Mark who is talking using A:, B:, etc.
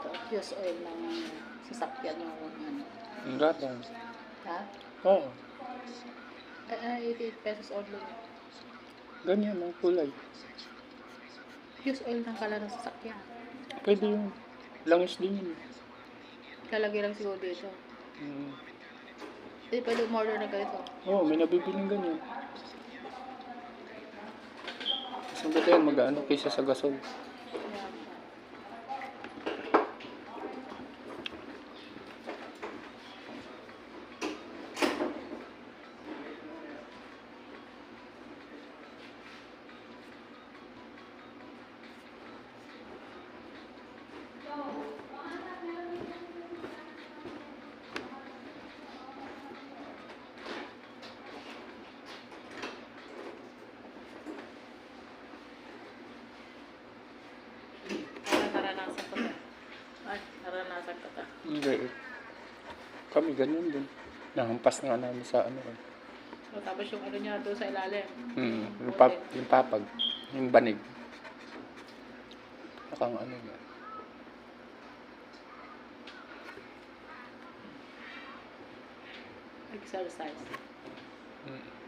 A: ito, fuse oil ng sasakyan yung ano.
B: Ang gata.
A: Ha?
B: Oo.
A: 88 pesos only.
B: Ganyan ang kulay.
A: Fuse oil ng kala ng sasakyan.
B: Pwede yung langis din yun.
A: Lalagay lang siguro dito.
B: Mm.
A: Hindi pwede umorder na ganito.
B: Oo, may nabibiling ganyan. Mas maganda yan mag-ano kaysa sa gasol.
A: Kaya, naranasan ko to. Ay, naranasan ko to.
B: Hindi. Kami ganyan din. Nahampas na namin sa ano.
A: So, tapos yung ano niya doon sa ilalim.
B: Yung papag. Yung banig. Nakang ano nga.
A: Exercise.
B: Mm.